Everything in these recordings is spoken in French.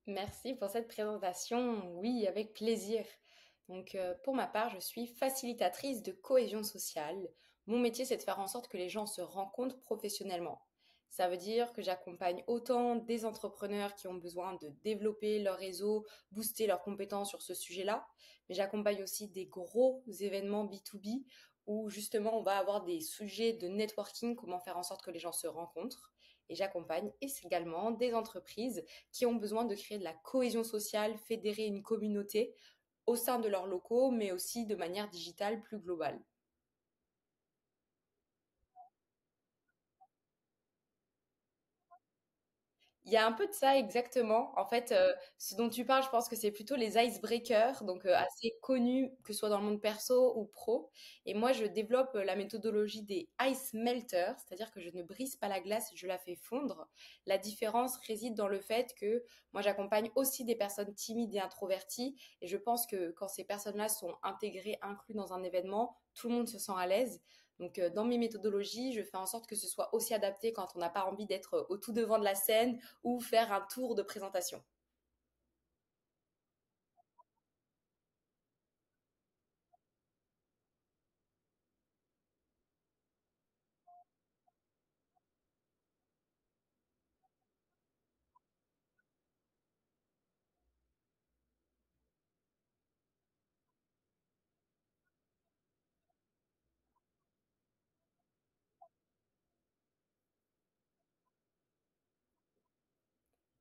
Merci pour cette présentation. Oui, avec plaisir. Pour ma part, je suis facilitatrice de cohésion sociale. Mon métier, c'est de faire en sorte que les gens se rencontrent professionnellement. Ça veut dire que j'accompagne autant des entrepreneurs qui ont besoin de développer leur réseau, booster leurs compétences sur ce sujet-là, mais j'accompagne aussi des gros événements B2B où justement on va avoir des sujets de networking, comment faire en sorte que les gens se rencontrent. Et j'accompagne également des entreprises qui ont besoin de créer de la cohésion sociale, fédérer une communauté au sein de leurs locaux, mais aussi de manière digitale plus globale. Il y a un peu de ça exactement. En fait, ce dont tu parles, je pense que c'est plutôt les icebreakers, assez connus, que ce soit dans le monde perso ou pro. Et moi, je développe la méthodologie des ice melters, c'est-à-dire que je ne brise pas la glace, je la fais fondre. La différence réside dans le fait que moi, j'accompagne aussi des personnes timides et introverties. Et je pense que quand ces personnes-là sont intégrées, incluses dans un événement, tout le monde se sent à l'aise. Dans mes méthodologies, je fais en sorte que ce soit aussi adapté quand on n'a pas envie d'être au tout devant de la scène ou faire un tour de présentation.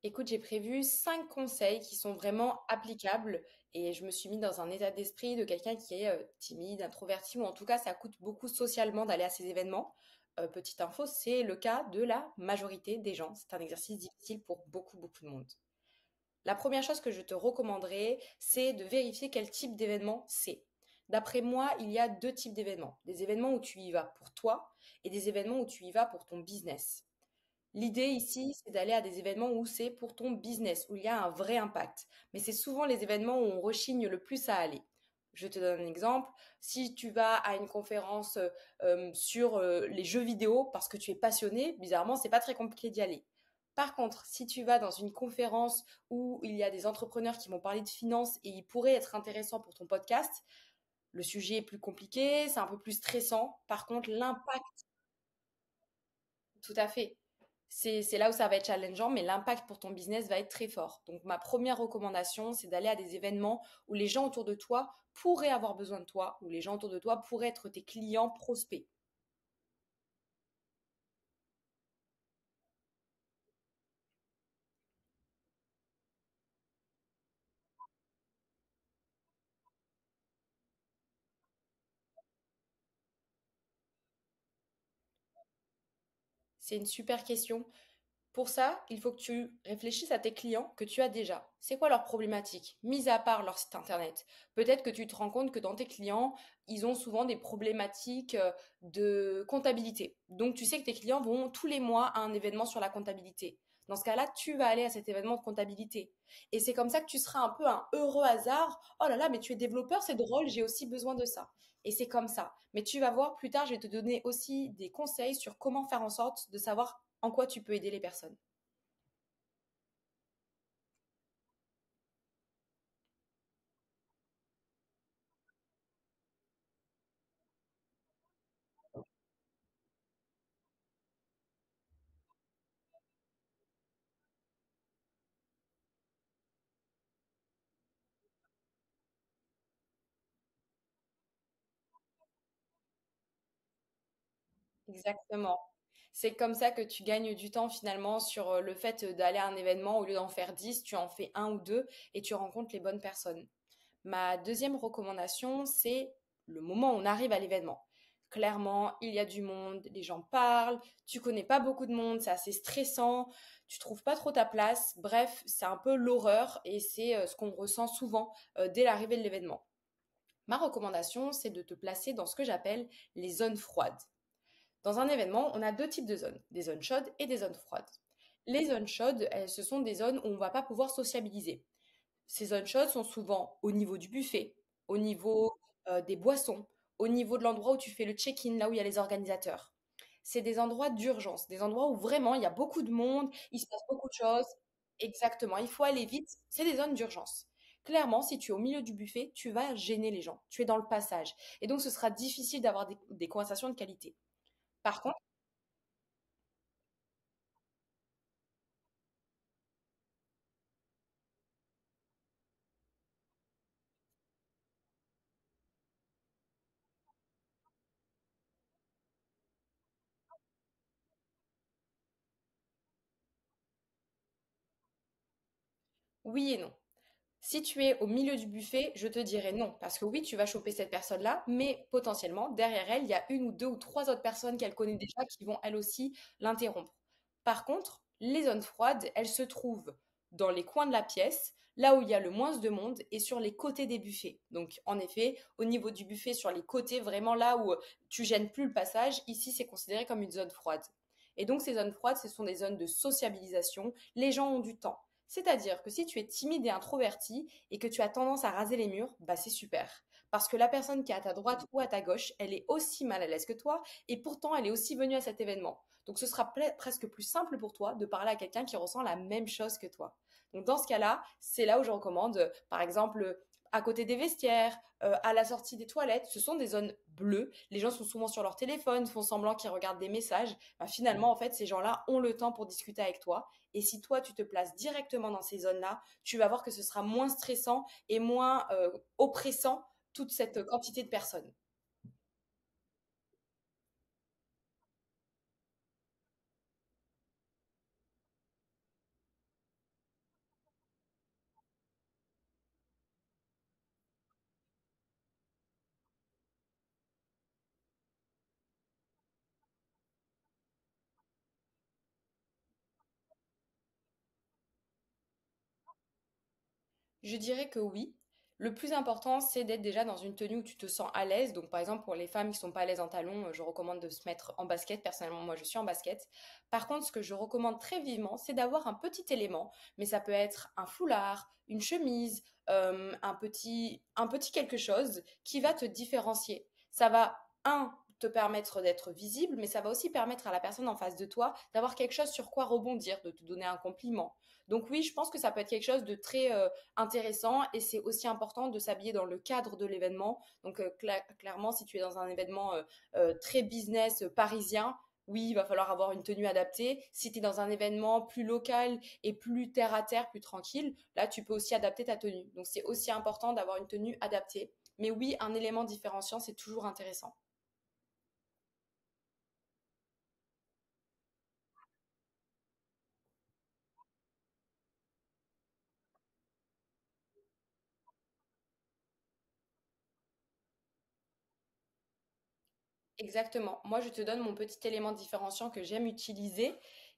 Écoute, j'ai prévu 5 conseils qui sont vraiment applicables et je me suis mis dans un état d'esprit de quelqu'un qui est timide, introverti ou en tout cas ça coûte beaucoup socialement d'aller à ces événements. Petite info, c'est le cas de la majorité des gens. C'est un exercice difficile pour beaucoup, beaucoup de monde. La première chose que je te recommanderais, c'est de vérifier quel type d'événement c'est. D'après moi, il y a deux types d'événements. Des événements où tu y vas pour toi et des événements où tu y vas pour ton business. L'idée ici, c'est d'aller à des événements où c'est pour ton business, où il y a un vrai impact. Mais c'est souvent les événements où on rechigne le plus à aller. Je te donne un exemple. Si tu vas à une conférence sur les jeux vidéo parce que tu es passionné, bizarrement, c'est pas très compliqué d'y aller. Par contre, si tu vas dans une conférence où il y a des entrepreneurs qui vont parler de finances et ils pourraient être intéressants pour ton podcast, le sujet est plus compliqué, c'est un peu plus stressant. Par contre, l'impact, tout à fait. C'est là où ça va être challengeant, mais l'impact pour ton business va être très fort. Donc, ma première recommandation, c'est d'aller à des événements où les gens autour de toi pourraient avoir besoin de toi, où les gens autour de toi pourraient être tes clients prospects. C'est une super question. Pour ça, il faut que tu réfléchisses à tes clients que tu as déjà. C'est quoi leurs problématiques, mis à part leur site internet? Peut-être que tu te rends compte que dans tes clients, ils ont souvent des problématiques de comptabilité. Donc tu sais que tes clients vont tous les mois à un événement sur la comptabilité. Dans ce cas-là, tu vas aller à cet événement de comptabilité. Et c'est comme ça que tu seras un peu un heureux hasard. Oh là là, mais tu es développeur, c'est drôle, j'ai aussi besoin de ça. Et c'est comme ça. Mais tu vas voir, plus tard, je vais te donner aussi des conseils sur comment faire en sorte de savoir en quoi tu peux aider les personnes. Exactement. C'est comme ça que tu gagnes du temps finalement sur le fait d'aller à un événement. Au lieu d'en faire 10, tu en fais un ou deux et tu rencontres les bonnes personnes. Ma deuxième recommandation, c'est le moment où on arrive à l'événement. Clairement, il y a du monde, les gens parlent, tu connais pas beaucoup de monde, c'est assez stressant, tu trouves pas trop ta place. Bref, c'est un peu l'horreur et c'est ce qu'on ressent souvent dès l'arrivée de l'événement. Ma recommandation, c'est de te placer dans ce que j'appelle les zones froides. Dans un événement, on a deux types de zones, des zones chaudes et des zones froides. Les zones chaudes, ce sont des zones où on ne va pas pouvoir sociabiliser. Ces zones chaudes sont souvent au niveau du buffet, au niveau des boissons, au niveau de l'endroit où tu fais le check-in, là où il y a les organisateurs. C'est des endroits d'urgence, des endroits où vraiment il y a beaucoup de monde, il se passe beaucoup de choses. Exactement, il faut aller vite, c'est des zones d'urgence. Clairement, si tu es au milieu du buffet, tu vas gêner les gens, tu es dans le passage. Et donc, ce sera difficile d'avoir des conversations de qualité. Par contre, oui et non. Si tu es au milieu du buffet, je te dirais non, parce que oui, tu vas choper cette personne-là, mais potentiellement, derrière elle, il y a une ou deux ou trois autres personnes qu'elle connaît déjà qui vont elles aussi l'interrompre. Par contre, les zones froides, elles se trouvent dans les coins de la pièce, là où il y a le moins de monde, et sur les côtés des buffets. Donc, en effet, au niveau du buffet, sur les côtés, vraiment là où tu gênes plus le passage, ici, c'est considéré comme une zone froide. Et donc, ces zones froides, ce sont des zones de sociabilisation. Les gens ont du temps. C'est-à-dire que si tu es timide et introverti et que tu as tendance à raser les murs, bah c'est super. Parce que la personne qui est à ta droite ou à ta gauche, elle est aussi mal à l'aise que toi et pourtant elle est aussi venue à cet événement. Donc ce sera presque plus simple pour toi de parler à quelqu'un qui ressent la même chose que toi. Donc dans ce cas-là, c'est là où je recommande, par exemple, à côté des vestiaires, à la sortie des toilettes, ce sont des zones bleues. Les gens sont souvent sur leur téléphone, font semblant qu'ils regardent des messages. Bah, finalement, en fait, ces gens-là ont le temps pour discuter avec toi. Et si toi, tu te places directement dans ces zones-là, tu vas voir que ce sera moins stressant et moins oppressant toute cette quantité de personnes. Je dirais que oui. Le plus important, c'est d'être déjà dans une tenue où tu te sens à l'aise. Donc, par exemple, pour les femmes qui sont pas à l'aise en talons, je recommande de se mettre en basket. Personnellement, moi, je suis en basket. Par contre, ce que je recommande très vivement, c'est d'avoir un petit élément. Mais ça peut être un foulard, une chemise, un petit quelque chose qui va te différencier. Ça va, te permettre d'être visible, mais ça va aussi permettre à la personne en face de toi d'avoir quelque chose sur quoi rebondir, de te donner un compliment. Donc oui, je pense que ça peut être quelque chose de très intéressant et c'est aussi important de s'habiller dans le cadre de l'événement. Donc clairement, si tu es dans un événement très business parisien, oui, il va falloir avoir une tenue adaptée. Si tu es dans un événement plus local et plus terre à terre, plus tranquille, là, tu peux aussi adapter ta tenue. Donc c'est aussi important d'avoir une tenue adaptée. Mais oui, un élément différenciant, c'est toujours intéressant. Exactement. Moi, je te donne mon petit élément différenciant que j'aime utiliser.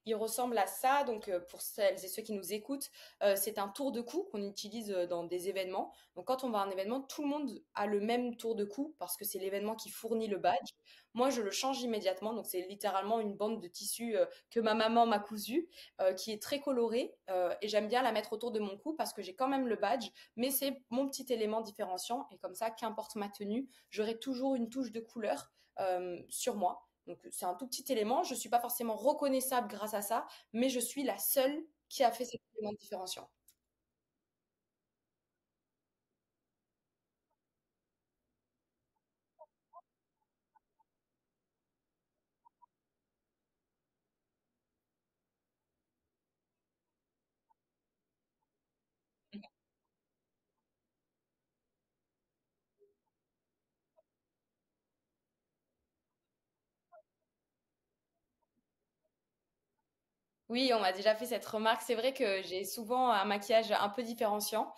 Il ressemble à ça. Donc, pour celles et ceux qui nous écoutent, c'est un tour de cou qu'on utilise dans des événements. Donc, quand on va à un événement, tout le monde a le même tour de cou parce que c'est l'événement qui fournit le badge. Moi, je le change immédiatement. Donc, c'est littéralement une bande de tissu que ma maman m'a cousu, qui est très colorée. Et j'aime bien la mettre autour de mon cou parce que j'ai quand même le badge, mais c'est mon petit élément différenciant. Et comme ça, qu'importe ma tenue, j'aurai toujours une touche de couleur sur moi. Donc c'est un tout petit élément. Je ne suis pas forcément reconnaissable grâce à ça, mais je suis la seule qui a fait cet élément différenciant. Oui, on m'a déjà fait cette remarque. C'est vrai que j'ai souvent un maquillage un peu différenciant.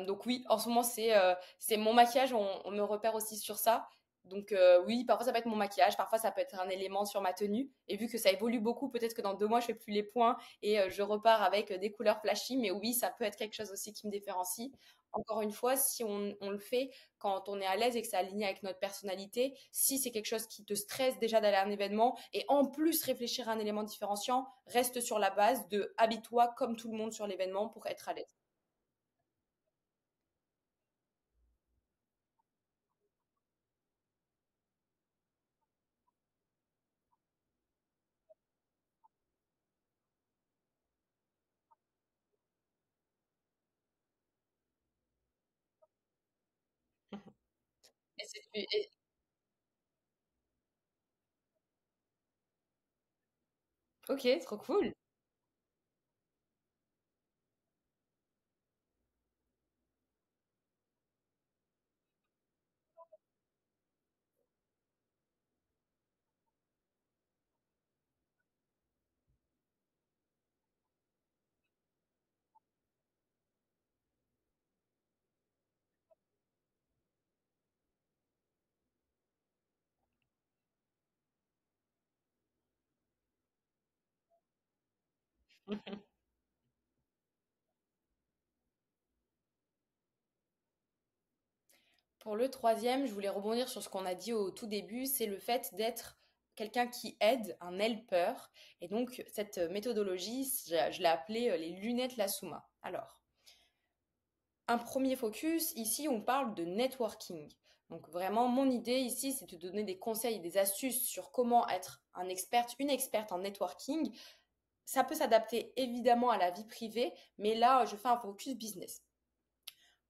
Donc oui, en ce moment, c'est mon maquillage. On me repère aussi sur ça. Donc oui, parfois ça peut être mon maquillage, parfois ça peut être un élément sur ma tenue. Et vu que ça évolue beaucoup, peut-être que dans 2 mois, je fais plus les points et je repars avec des couleurs flashy. Mais oui, ça peut être quelque chose aussi qui me différencie. Encore une fois, si on le fait quand on est à l'aise et que c'est aligné avec notre personnalité, si c'est quelque chose qui te stresse déjà d'aller à un événement et en plus réfléchir à un élément différenciant, reste sur la base de habille-toi comme tout le monde sur l'événement pour être à l'aise. Ok, trop cool. Pour le troisième, je voulais rebondir sur ce qu'on a dit au tout début, c'est le fait d'être quelqu'un qui aide, un helper. Et donc, cette méthodologie, je l'ai appelée les lunettes Lassouma. Alors, un premier focus, ici, on parle de networking. Donc, vraiment, mon idée ici, c'est de te donner des conseils et des astuces sur comment être un expert, une experte en networking. Ça peut s'adapter évidemment à la vie privée, mais là, je fais un focus business.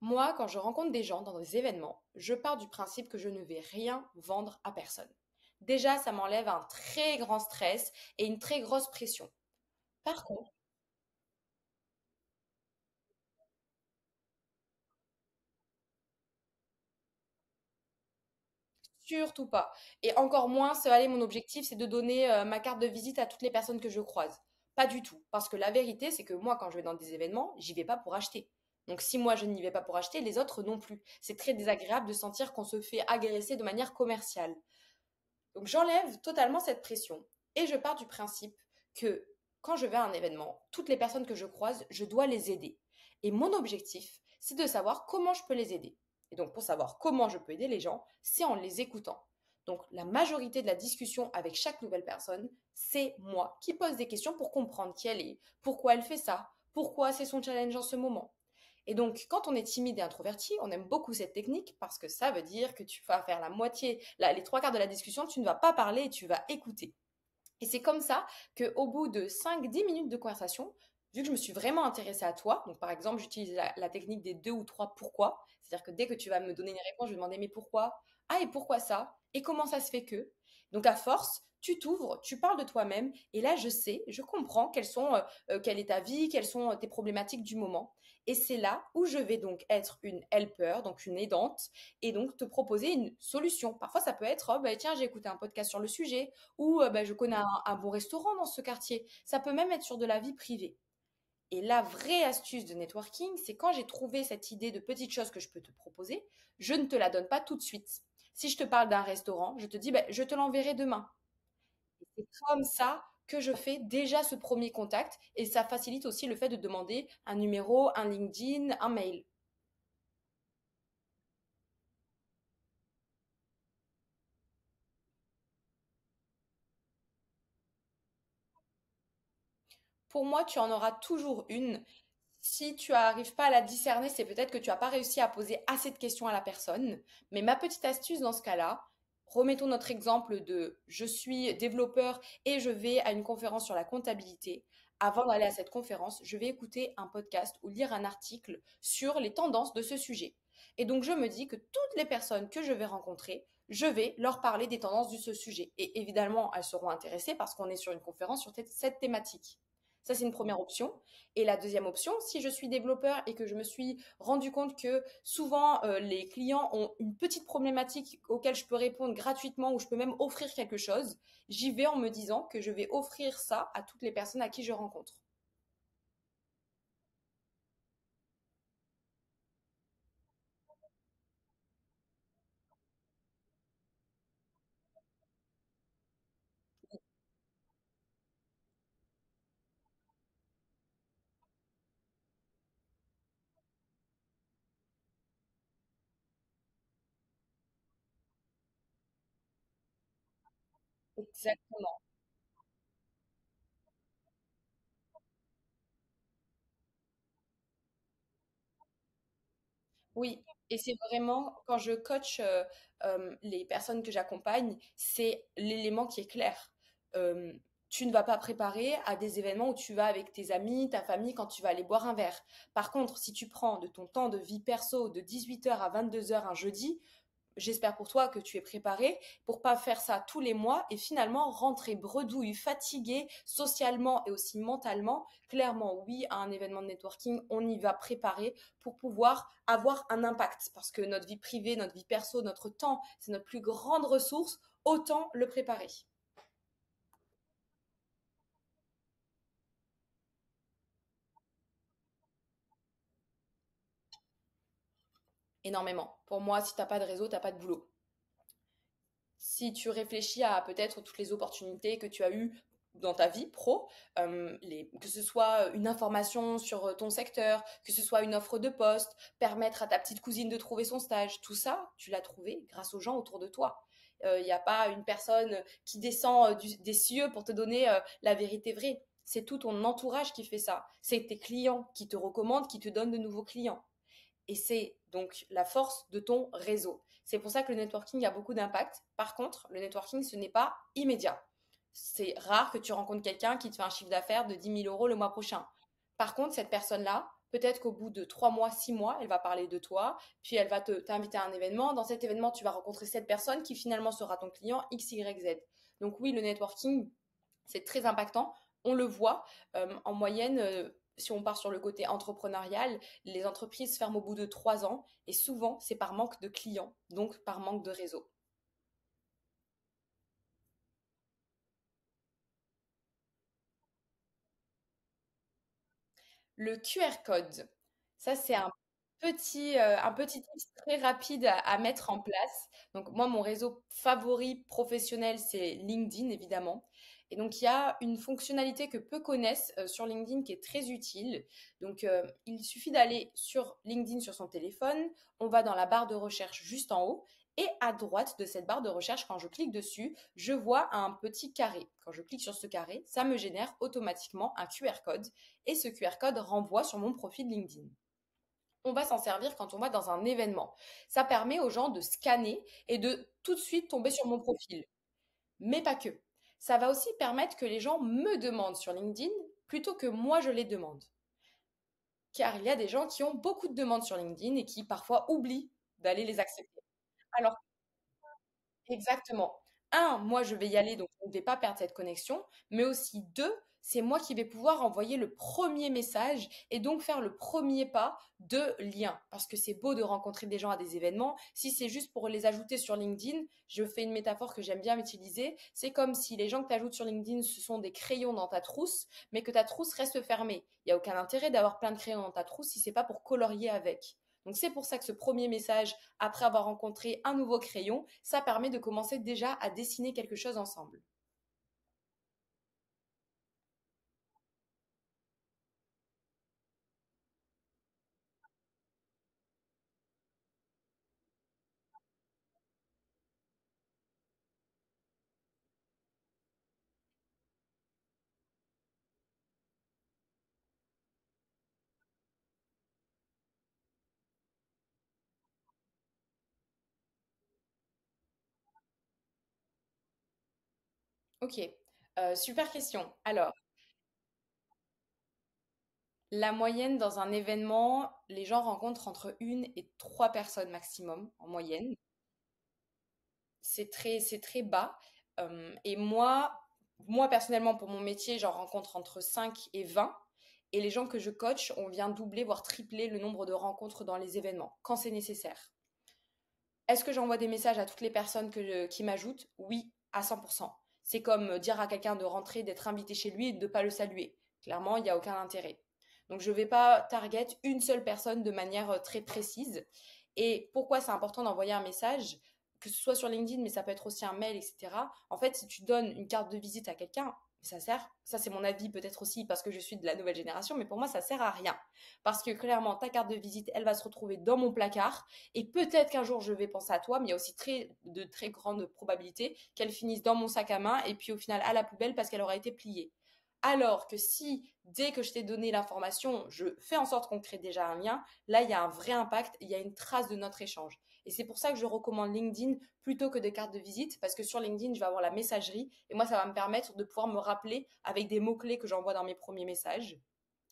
Moi, quand je rencontre des gens dans des événements, je pars du principe que je ne vais rien vendre à personne. Déjà, ça m'enlève un très grand stress et une très grosse pression. Par contre, surtout pas. Et encore moins, allez, mon objectif, c'est de donner ma carte de visite à toutes les personnes que je croise. Pas du tout. Parce que la vérité, c'est que moi, quand je vais dans des événements, j'y vais pas pour acheter. Donc si moi je n'y vais pas pour acheter, les autres non plus. C'est très désagréable de sentir qu'on se fait agresser de manière commerciale. Donc j'enlève totalement cette pression et je pars du principe que quand je vais à un événement, toutes les personnes que je croise, je dois les aider. Et mon objectif, c'est de savoir comment je peux les aider. Et donc pour savoir comment je peux aider les gens, c'est en les écoutant. Donc la majorité de la discussion avec chaque nouvelle personne, c'est moi qui pose des questions pour comprendre qui elle est, pourquoi elle fait ça, pourquoi c'est son challenge en ce moment. Et donc, quand on est timide et introverti, on aime beaucoup cette technique parce que ça veut dire que tu vas faire la moitié, les trois quarts de la discussion, tu ne vas pas parler et tu vas écouter. Et c'est comme ça qu'au bout de 5-10 minutes de conversation, vu que je me suis vraiment intéressée à toi, donc par exemple, j'utilise la technique des deux ou trois pourquoi, c'est-à-dire que dès que tu vas me donner une réponse, je vais demander mais pourquoi? Ah, et pourquoi ça? Et comment ça se fait que? Donc à force, tu t'ouvres, tu parles de toi-même, et là je sais, je comprends quelle est ta vie, quelles sont tes problématiques du moment. Et c'est là où je vais donc être une helper, donc une aidante, et donc te proposer une solution. Parfois ça peut être, oh, bah, tiens, j'ai écouté un podcast sur le sujet, ou bah, je connais un bon restaurant dans ce quartier. Ça peut même être sur de la vie privée. Et la vraie astuce de networking, c'est quand j'ai trouvé cette idée de petite chose que je peux te proposer, je ne te la donne pas tout de suite. Si je te parle d'un restaurant, je te dis, bah, je te l'enverrai demain. Et c'est comme ça que je fais déjà ce premier contact et ça facilite aussi le fait de demander un numéro, un LinkedIn, un mail. Pour moi, tu en auras toujours une. Si tu n'arrives pas à la discerner, c'est peut-être que tu n'as pas réussi à poser assez de questions à la personne. Mais ma petite astuce dans ce cas-là, remettons notre exemple de je suis développeur et je vais à une conférence sur la comptabilité. Avant d'aller à cette conférence, je vais écouter un podcast ou lire un article sur les tendances de ce sujet. Et donc je me dis que toutes les personnes que je vais rencontrer, je vais leur parler des tendances de ce sujet. Et évidemment, elles seront intéressées parce qu'on est sur une conférence sur cette thématique. Ça, c'est une première option. Et la deuxième option, si je suis développeur et que je me suis rendu compte que souvent les clients ont une petite problématique auquel je peux répondre gratuitement ou je peux même offrir quelque chose, j'y vais en me disant que je vais offrir ça à toutes les personnes à qui je rencontre. Exactement. Oui, et c'est vraiment quand je coach les personnes que j'accompagne, c'est l'élément qui est clair. Euh, Tu ne vas pas préparer à des événements où tu vas avec tes amis, ta famille, quand tu vas aller boire un verre. Par contre, si tu prends de ton temps de vie perso de 18h à 22h un jeudi, j'espère pour toi que tu es préparé pour pas faire ça tous les mois et finalement rentrer bredouille, fatigué socialement et aussi mentalement. Clairement, oui, à un événement de networking, on y va préparer pour pouvoir avoir un impact parce que notre vie privée, notre vie perso, notre temps, c'est notre plus grande ressource, autant le préparer. Énormément. Pour moi, si t'as pas de réseau, t'as pas de boulot. Si tu réfléchis à peut-être toutes les opportunités que tu as eues dans ta vie pro, que ce soit une information sur ton secteur, que ce soit une offre de poste, permettre à ta petite cousine de trouver son stage, tout ça, tu l'as trouvé grâce aux gens autour de toi. Il n'y a pas une personne qui descend des cieux pour te donner la vérité vraie. C'est tout ton entourage qui fait ça. C'est tes clients qui te recommandent, qui te donnent de nouveaux clients. Et c'est donc la force de ton réseau. C'est pour ça que le networking a beaucoup d'impact. Par contre, le networking, ce n'est pas immédiat. C'est rare que tu rencontres quelqu'un qui te fait un chiffre d'affaires de 10 000 € le mois prochain. Par contre, cette personne-là, peut-être qu'au bout de 3 mois, 6 mois, elle va parler de toi, puis elle va t'inviter à un événement. Dans cet événement, tu vas rencontrer cette personne qui finalement sera ton client X, Y, Z. Donc oui, le networking, c'est très impactant. On le voit en moyenne, si on part sur le côté entrepreneurial, les entreprises ferment au bout de 3 ans et souvent c'est par manque de clients, donc par manque de réseau. Le QR code, ça c'est un petit tips très rapide à mettre en place. Donc moi, mon réseau favori professionnel, c'est LinkedIn, évidemment. Et donc il y a une fonctionnalité que peu connaissent sur LinkedIn qui est très utile. Donc il suffit d'aller sur LinkedIn sur son téléphone, on va dans la barre de recherche juste en haut. Et à droite de cette barre de recherche, quand je clique dessus, je vois un petit carré. Quand je clique sur ce carré, ça me génère automatiquement un QR code et ce QR code renvoie sur mon profil LinkedIn. On va s'en servir quand on va dans un événement. Ça permet aux gens de scanner et de tout de suite tomber sur mon profil. Mais pas que. Ça va aussi permettre que les gens me demandent sur LinkedIn plutôt que moi je les demande. Car il y a des gens qui ont beaucoup de demandes sur LinkedIn et qui parfois oublient d'aller les accepter. Alors exactement. Un, moi, je vais y aller, donc je ne vais pas perdre cette connexion. Mais aussi, deux, c'est moi qui vais pouvoir envoyer le premier message et donc faire le premier pas de lien. Parce que c'est beau de rencontrer des gens à des événements. Si c'est juste pour les ajouter sur LinkedIn, je fais une métaphore que j'aime bien utiliser. C'est comme si les gens que tu ajoutes sur LinkedIn, ce sont des crayons dans ta trousse, mais que ta trousse reste fermée. Il n'y a aucun intérêt d'avoir plein de crayons dans ta trousse si c'est pas pour colorier avec. Donc c'est pour ça que ce premier message, après avoir rencontré un nouveau crayon, ça permet de commencer déjà à dessiner quelque chose ensemble. Ok, super question. Alors, la moyenne dans un événement, les gens rencontrent entre une et trois personnes maximum en moyenne. C'est très bas. Et moi, personnellement, pour mon métier, j'en rencontre entre 5 et 20. Et les gens que je coach, on vient doubler, voire tripler le nombre de rencontres dans les événements, quand c'est nécessaire. Est-ce que j'envoie des messages à toutes les personnes qui m'ajoutent? Oui, à 100%. C'est comme dire à quelqu'un de rentrer, d'être invité chez lui et de ne pas le saluer. Clairement, il n'y a aucun intérêt. Donc, je ne vais pas target une seule personne de manière très précise. Et pourquoi c'est important d'envoyer un message, que ce soit sur LinkedIn, mais ça peut être aussi un mail, etc. En fait, si tu donnes une carte de visite à quelqu'un, ça sert, ça c'est mon avis peut-être aussi parce que je suis de la nouvelle génération, mais pour moi ça sert à rien. Parce que clairement, ta carte de visite, elle va se retrouver dans mon placard et peut-être qu'un jour je vais penser à toi, mais il y a aussi de très grandes probabilités qu'elle finisse dans mon sac à main et puis au final à la poubelle parce qu'elle aura été pliée. Alors que si, dès que je t'ai donné l'information, je fais en sorte qu'on crée déjà un lien, là, il y a un vrai impact, il y a une trace de notre échange. Et c'est pour ça que je recommande LinkedIn plutôt que des cartes de visite, parce que sur LinkedIn, je vais avoir la messagerie, et moi, ça va me permettre de pouvoir me rappeler avec des mots-clés que j'envoie dans mes premiers messages.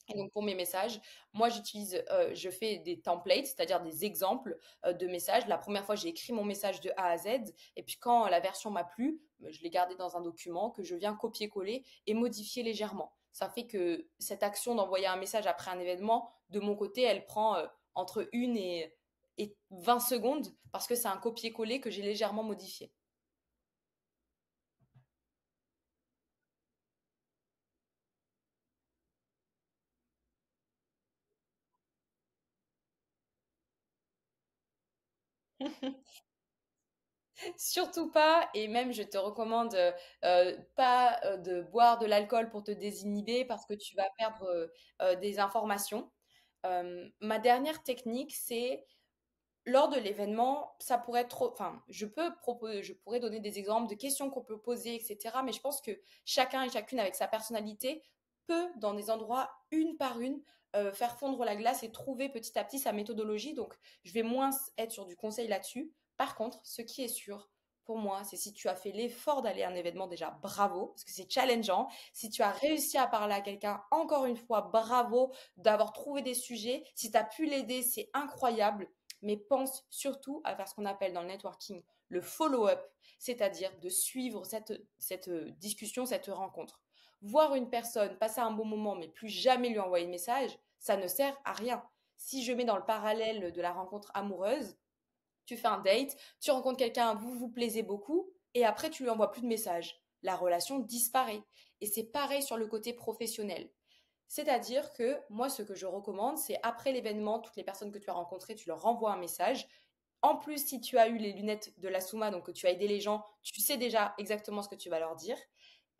Et donc pour mes messages, moi je fais des templates, c'est-à-dire des exemples de messages. La première fois, j'ai écrit mon message de A à Z, et puis quand la version m'a plu, je l'ai gardé dans un document que je viens copier-coller et modifier légèrement. Ça fait que cette action d'envoyer un message après un événement, de mon côté, elle prend entre une et 20 secondes parce que c'est un copier-coller que j'ai légèrement modifié. Surtout pas, et même je te recommande pas de boire de l'alcool pour te désinhiber parce que tu vas perdre des informations. Ma dernière technique, c'est lors de l'événement, ça pourrait être trop. Enfin, je pourrais donner des exemples de questions qu'on peut poser, etc. Mais je pense que chacun et chacune avec sa personnalité peut, dans des endroits une par une, faire fondre la glace et trouver petit à petit sa méthodologie. Donc, je vais moins être sur du conseil là-dessus. Par contre, ce qui est sûr, pour moi, c'est si tu as fait l'effort d'aller à un événement, déjà bravo, parce que c'est challengeant. Si tu as réussi à parler à quelqu'un, encore une fois, bravo d'avoir trouvé des sujets. Si tu as pu l'aider, c'est incroyable, mais pense surtout à faire ce qu'on appelle dans le networking le follow-up, c'est-à-dire de suivre cette discussion, cette rencontre. Voir une personne passer un bon moment, mais plus jamais lui envoyer de message, ça ne sert à rien. Si je mets dans le parallèle de la rencontre amoureuse, tu fais un date, tu rencontres quelqu'un, vous vous plaisez beaucoup, et après tu lui envoies plus de messages. La relation disparaît. Et c'est pareil sur le côté professionnel. C'est-à-dire que moi, ce que je recommande, c'est après l'événement, toutes les personnes que tu as rencontrées, tu leur renvoies un message. En plus, si tu as eu les lunettes de la Souma, donc que tu as aidé les gens, tu sais déjà exactement ce que tu vas leur dire.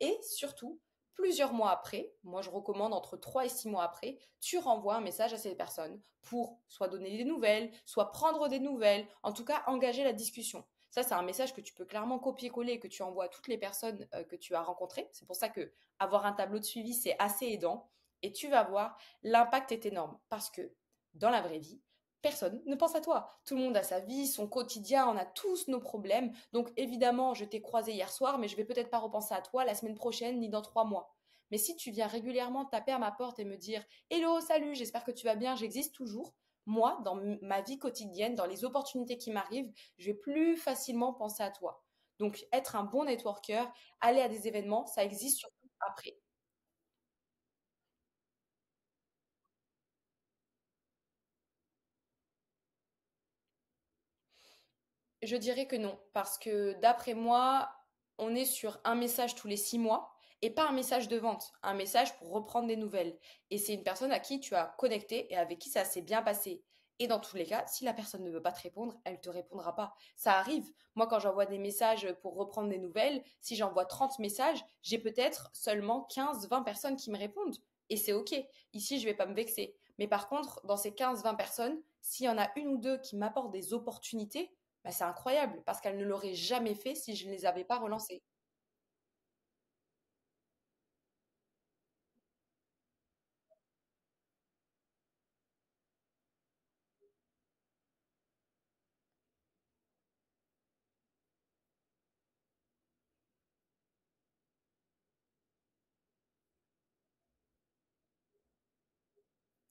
Et surtout, plusieurs mois après, moi je recommande entre 3 et 6 mois après, tu renvoies un message à ces personnes pour soit donner des nouvelles, soit prendre des nouvelles, en tout cas engager la discussion. Ça, c'est un message que tu peux clairement copier-coller et que tu envoies à toutes les personnes que tu as rencontrées. C'est pour ça que avoir un tableau de suivi, c'est assez aidant. Et tu vas voir, l'impact est énorme parce que dans la vraie vie, personne ne pense à toi. Tout le monde a sa vie, son quotidien, on a tous nos problèmes. Donc évidemment, je t'ai croisé hier soir, mais je vais peut-être pas repenser à toi la semaine prochaine ni dans 3 mois. Mais si tu viens régulièrement taper à ma porte et me dire Hello, salut, j'espère que tu vas bien, j'existe toujours. Moi, dans ma vie quotidienne, dans les opportunités qui m'arrivent, je vais plus facilement penser à toi. Donc, être un bon networker, aller à des événements, ça existe surtout après. Je dirais que non, parce que d'après moi, on est sur un message tous les 6 mois et pas un message de vente, un message pour reprendre des nouvelles. Et c'est une personne à qui tu as connecté et avec qui ça s'est bien passé. Et dans tous les cas, si la personne ne veut pas te répondre, elle ne te répondra pas. Ça arrive. Moi, quand j'envoie des messages pour reprendre des nouvelles, si j'envoie 30 messages, j'ai peut-être seulement 15, 20 personnes qui me répondent. Et c'est OK. Ici, je ne vais pas me vexer. Mais par contre, dans ces 15, 20 personnes, s'il y en a une ou deux qui m'apportent des opportunités, bah, c'est incroyable parce qu'elle ne l'aurait jamais fait si je ne les avais pas relancées.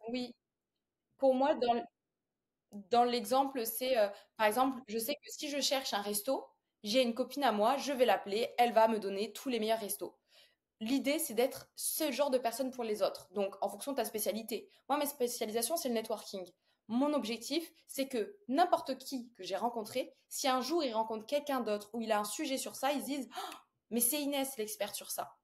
Oui, pour moi, dans l'exemple, c'est par exemple, je sais que si je cherche un resto, j'ai une copine à moi, je vais l'appeler, elle va me donner tous les meilleurs restos. L'idée, c'est d'être ce genre de personne pour les autres. Donc, en fonction de ta spécialité. Moi, ma spécialisation, c'est le networking. Mon objectif, c'est que n'importe qui que j'ai rencontré, si un jour il rencontre quelqu'un d'autre ou il a un sujet sur ça, ils se disent «Oh, mais c'est Inès l'experte sur ça.»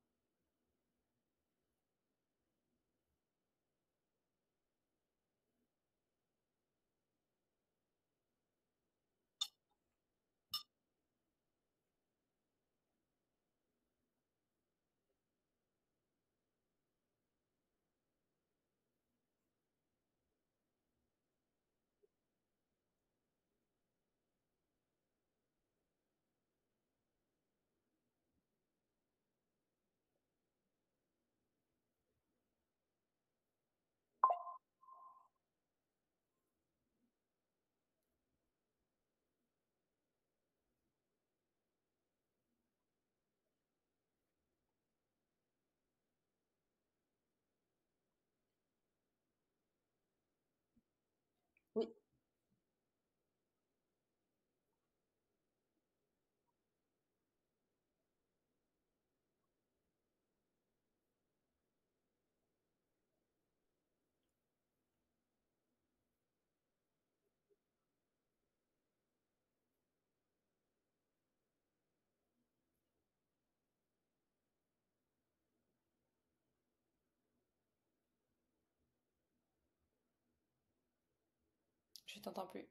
Je t'entends plus.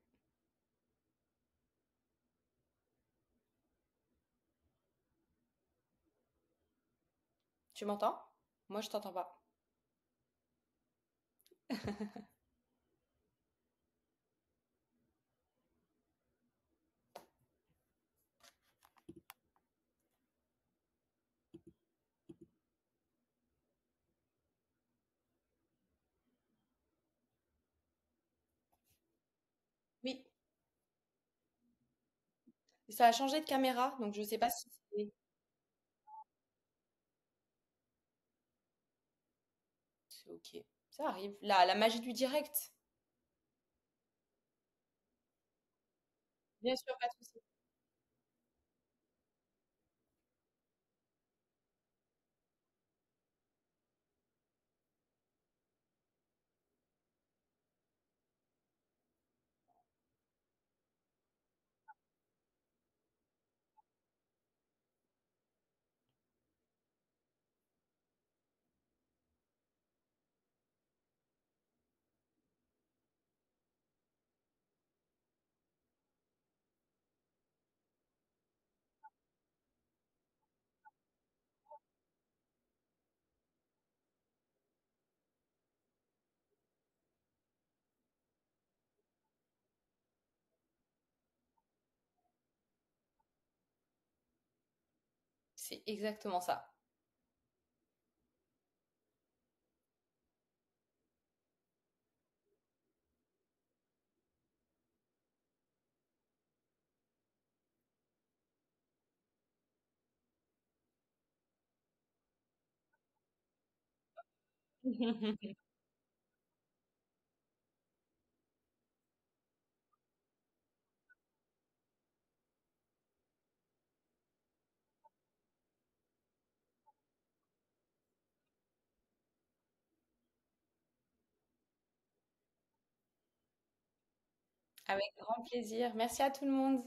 Tu m'entends? Moi, je t'entends pas. Oui, ça a changé de caméra, donc je sais pas si c'est ok. Ça arrive. La magie du direct. Bien sûr, pas de souci. C'est exactement ça. Avec grand plaisir. Merci à tout le monde.